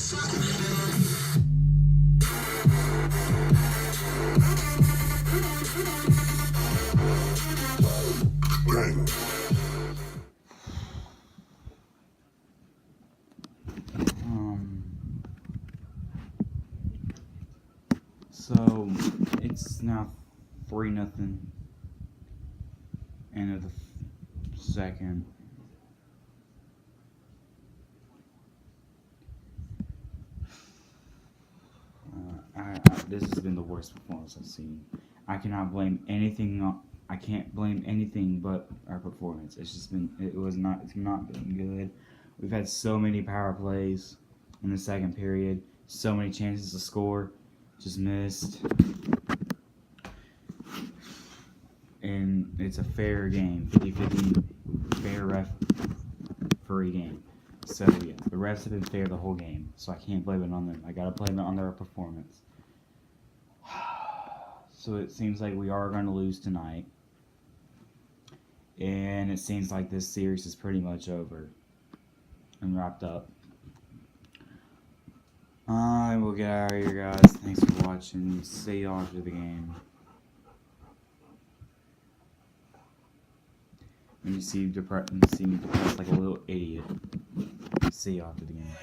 So it's now 3-0. End of the second. This has been the worst performance I've seen. I cannot blame anything. I can't blame anything but our performance. It's just been. It was not. It's not been good. We've had so many power plays in the second period. So many chances to score, just missed. And it's a fair game, 50-50, fair referee game. So yeah, the refs have been fair the whole game. So I can't blame it on them. I gotta blame it on their performance. So it seems like we are going to lose tonight. And it seems like this series is pretty much over and wrapped up. I will get out of here, guys. Thanks for watching. See y'all after the game. When you see me depressed like a little idiot. See y'all after the game.